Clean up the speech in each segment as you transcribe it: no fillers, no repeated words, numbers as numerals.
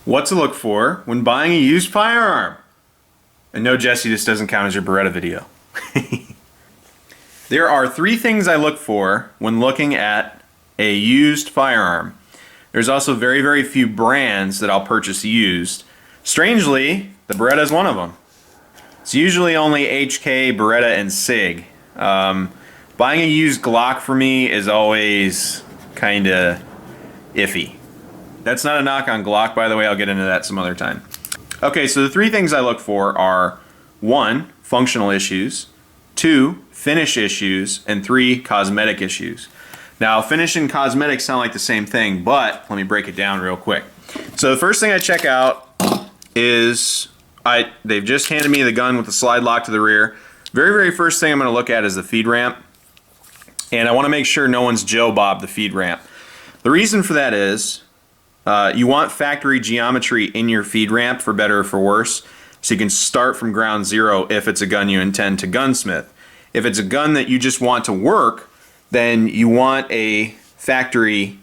What to look for when buying a used firearm. And no, Jesse, this doesn't count as your Beretta video. There are three things I look for when looking at a used firearm. There's also very, very few brands that I'll purchase used. Strangely, the Beretta is one of them. It's usually only HK, Beretta, and SIG. Buying a used Glock for me is always kind of iffy. That's not a knock on Glock, by the way. I'll get into that some other time. Okay, so the three things I look for are 1, functional issues, 2, finish issues, and 3, cosmetic issues. Now, finish and cosmetic sound like the same thing, but let me break it down real quick. So the first thing I check out is they've just handed me the gun with the slide lock to the rear. Very, very first thing I'm going to look at is the feed ramp. And I want to make sure no one's Joe Bob the feed ramp. The reason for that is you want factory geometry in your feed ramp, for better or for worse, so you can start from ground zero if it's a gun you intend to gunsmith. If it's a gun that you just want to work, then you want a factory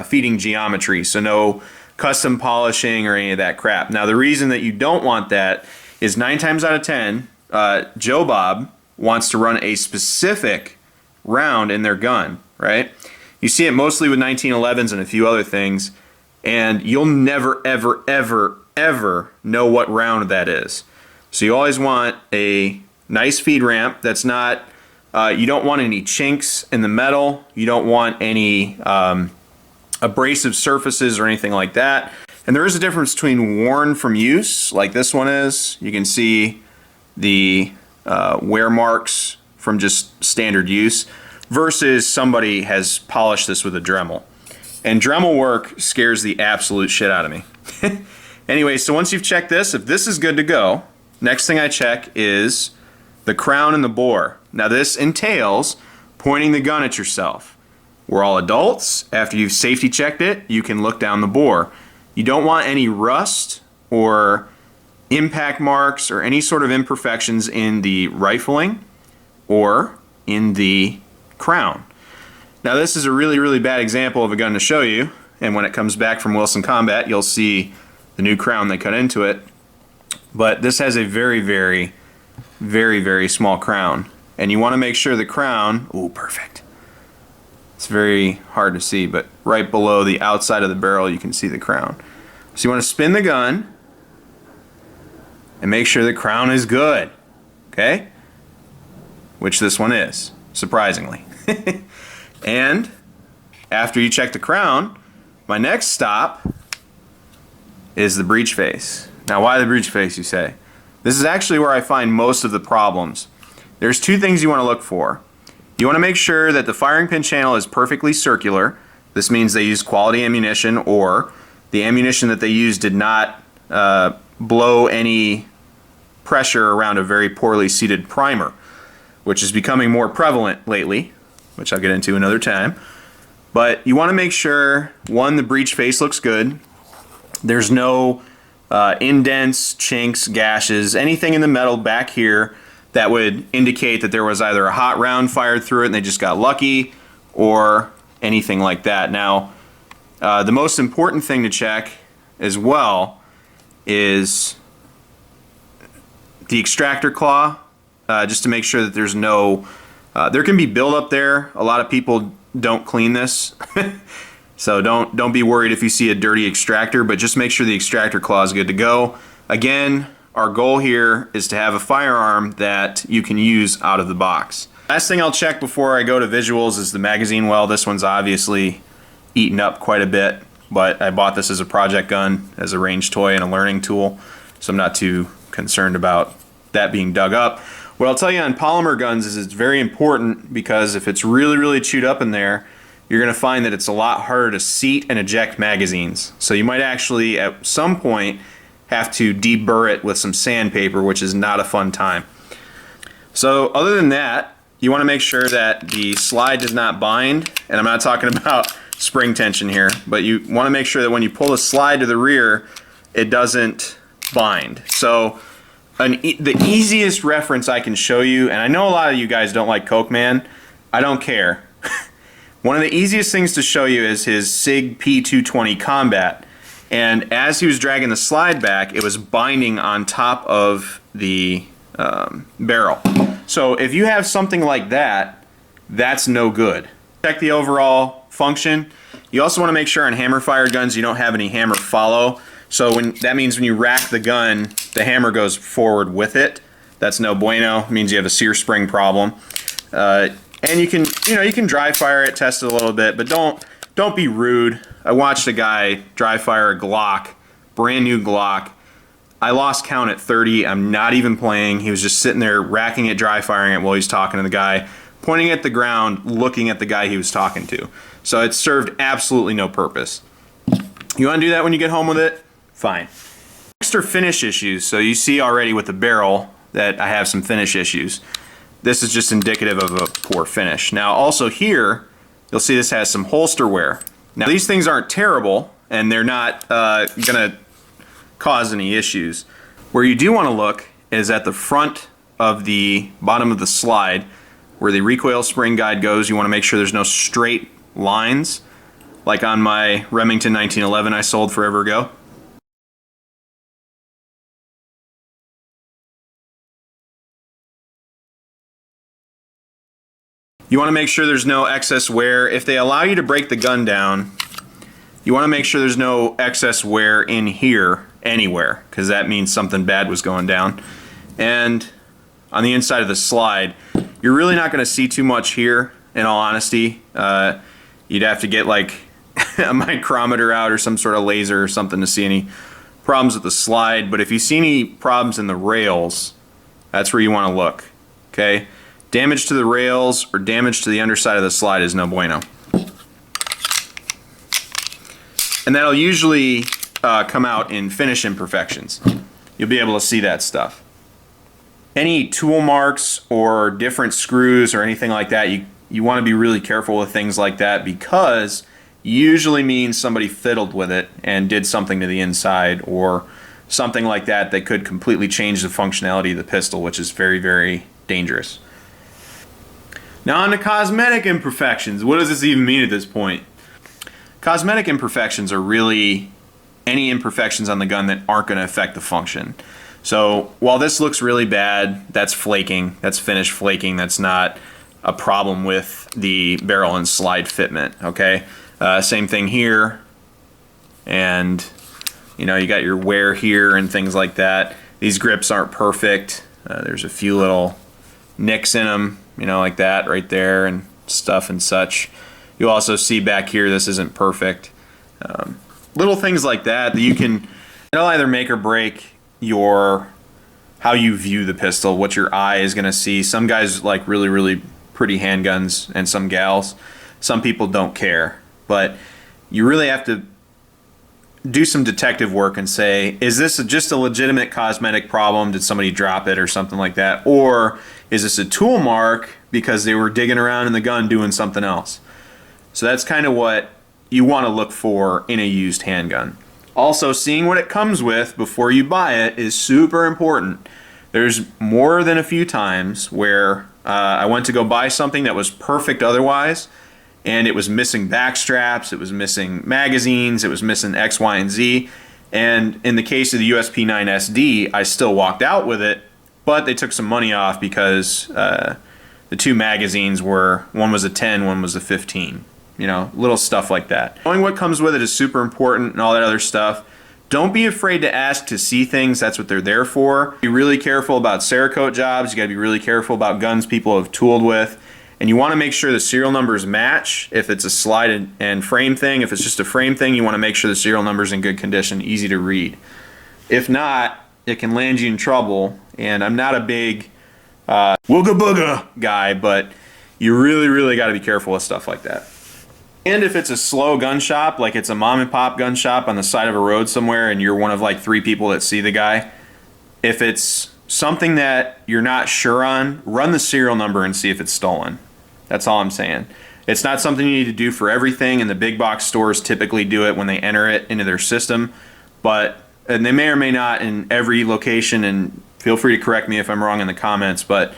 feeding geometry, so no custom polishing or any of that crap. Now, the reason that you don't want that is 9 times out of 10, Joe Bob wants to run a specific round in their gun, right? You see it mostly with 1911s and a few other things, and you'll never, ever, ever, ever know what round that is. So you always want a nice feed ramp that's not, you don't want any chinks in the metal, you don't want any abrasive surfaces or anything like that. And there is a difference between worn from use, like this one is. You can see the wear marks from just standard use, versus somebody has polished this with a Dremel. And Dremel work scares the absolute shit out of me. Anyway, so once you've checked this, if this is good to go, next thing I check is the crown and the bore. Now this entails pointing the gun at yourself. We're all adults. After you've safety checked it, you can look down the bore. You don't want any rust or impact marks or any sort of imperfections in the rifling or in the crown. Now this is a really, really bad example of a gun to show you, and when it comes back from Wilson Combat, you'll see the new crown they cut into it. But this has a very, very, very, very small crown, and you want to make sure the crown, ooh, perfect. It's very hard to see, but right below the outside of the barrel you can see the crown. So you want to spin the gun and make sure the crown is good, okay? Which this one is, surprisingly. And after you check the crown, my next stop is the breech face. Now, why the breech face, you say? This is actually where I find most of the problems. There's two things you want to look for. You want to make sure that the firing pin channel is perfectly circular. This means they use quality ammunition, or the ammunition that they use did not blow any pressure around a very poorly seated primer, which is becoming more prevalent lately, which I'll get into another time. But you want to make sure, one, the breech face looks good. There's no indents, chinks, gashes, anything in the metal back here that would indicate that there was either a hot round fired through it and they just got lucky, or anything like that. Now, the most important thing to check as well is the extractor claw, just to make sure that there's no, there can be buildup there. A lot of people don't clean this. So don't be worried if you see a dirty extractor, but just make sure the extractor claw is good to go. Again, our goal here is to have a firearm that you can use out of the box. Last thing I'll check before I go to visuals is the magazine well. This one's obviously eaten up quite a bit, but I bought this as a project gun, as a range toy and a learning tool, so I'm not too concerned about that being dug up. What I'll tell you on polymer guns is it's very important, because if it's really, really chewed up in there, you're going to find that it's a lot harder to seat and eject magazines. So you might actually at some point have to deburr it with some sandpaper, which is not a fun time. So other than that, you want to make sure that the slide does not bind, and I'm not talking about spring tension here, but you want to make sure that when you pull the slide to the rear, it doesn't bind. So the easiest reference I can show you, and I know a lot of you guys don't like Coke Man, I don't care. One of the easiest things to show you is his SIG P220 Combat. And as he was dragging the slide back, it was binding on top of the barrel. So if you have something like that, that's no good. Check the overall function. You also want to make sure on hammer fire guns you don't have any hammer follow. So that means when you rack the gun, the hammer goes forward with it. That's no bueno. It means you have a sear spring problem. And you can dry fire it, test it a little bit, but don't be rude. I watched a guy dry fire a Glock, brand new Glock. I lost count at 30. I'm not even playing. He was just sitting there racking it, dry firing it while he's talking to the guy, pointing at the ground, looking at the guy he was talking to. So it served absolutely no purpose. You want to do that when you get home with it? Fine. Extra finish issues. So you see already with the barrel that I have some finish issues. This is just indicative of a poor finish. Now also here, you'll see this has some holster wear. Now these things aren't terrible and they're not gonna cause any issues. Where you do want to look is at the front of the bottom of the slide where the recoil spring guide goes. You want to make sure there's no straight lines like on my Remington 1911 I sold forever ago. You want to make sure there's no excess wear. If they allow you to break the gun down, you want to make sure there's no excess wear in here anywhere, because that means something bad was going down. And on the inside of the slide, you're really not going to see too much here, in all honesty. You'd have to get like a micrometer out or some sort of laser or something to see any problems with the slide. But if you see any problems in the rails, that's where you want to look. Okay? Damage to the rails or damage to the underside of the slide is no bueno. And that'll usually come out in finish imperfections. You'll be able to see that stuff. Any tool marks or different screws or anything like that, you want to be really careful with things like that, because usually means somebody fiddled with it and did something to the inside or something like that that could completely change the functionality of the pistol, which is very, very dangerous. Now on to cosmetic imperfections. What does this even mean at this point? Cosmetic imperfections are really any imperfections on the gun that aren't going to affect the function. So while this looks really bad, that's flaking, that's finish flaking, that's not a problem with the barrel and slide fitment, okay? Same thing here, and you know, you got your wear here and things like that. These grips aren't perfect. There's a few little nicks in them, you know, like that right there and stuff and such. You'll also see back here this isn't perfect. Little things like that it'll either make or break how you view the pistol, what your eye is going to see. Some guys like really, really pretty handguns, and some gals. Some people don't care. But you really have to do some detective work and say, is this just a legitimate cosmetic problem? Did somebody drop it or something like that? Or is this a tool mark because they were digging around in the gun doing something else? So that's kind of what you want to look for in a used handgun. Also, seeing what it comes with before you buy it is super important. There's more than a few times where I went to go buy something that was perfect otherwise, and it was missing back straps, it was missing magazines, it was missing X, Y, and Z. And in the case of the USP9 SD, I still walked out with it, but they took some money off because the two magazines one was a 10, one was a 15. You know, little stuff like that. Knowing what comes with it is super important and all that other stuff. Don't be afraid to ask to see things. That's what they're there for. Be really careful about Cerakote jobs. You got to be really careful about guns people have tooled with. And you want to make sure the serial numbers match. If it's a slide and frame thing, if it's just a frame thing, you want to make sure the serial number's in good condition, easy to read. If not, it can land you in trouble. And I'm not a big wooga booga guy, but you really, really got to be careful with stuff like that. And if it's a slow gun shop, like it's a mom and pop gun shop on the side of a road somewhere and you're one of like 3 people that see the guy, if it's something that you're not sure on, run the serial number and see if it's stolen. That's all I'm saying. It's not something you need to do for everything, and the big box stores typically do it when they enter it into their system, and they may or may not in every location, and feel free to correct me if I'm wrong in the comments, but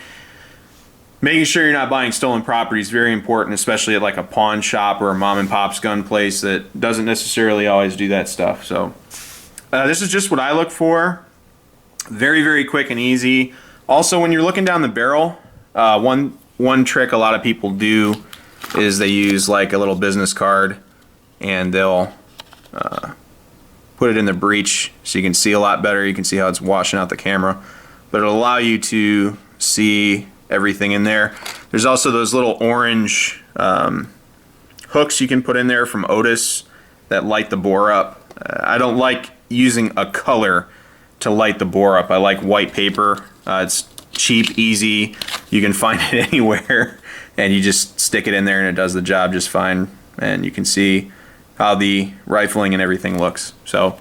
Making sure you're not buying stolen property is very important, especially at like a pawn shop or a mom and pop's gun place that doesn't necessarily always do that stuff. So this is just what I look for. Very, very quick and easy. Also, when you're looking down the barrel, one trick a lot of people do is they use like a little business card and they'll put it in the breech so you can see a lot better. You can see how it's washing out the camera, but it'll allow you to see everything in there. There's also those little orange hooks you can put in there from Otis that light the bore up. I don't like using a color to light the bore up. I like white paper. It's cheap, easy. You can find it anywhere, and you just stick it in there and it does the job just fine. And you can see how the rifling and everything looks. So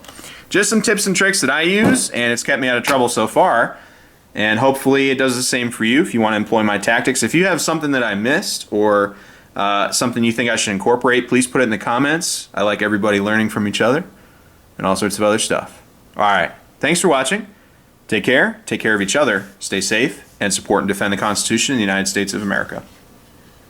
just some tips and tricks that I use, and it's kept me out of trouble so far. And hopefully it does the same for you if you want to employ my tactics. If you have something that I missed or something you think I should incorporate, please put it in the comments. I like everybody learning from each other and all sorts of other stuff. All right. Thanks for watching. Take care of each other, stay safe, and support and defend the Constitution of the United States of America.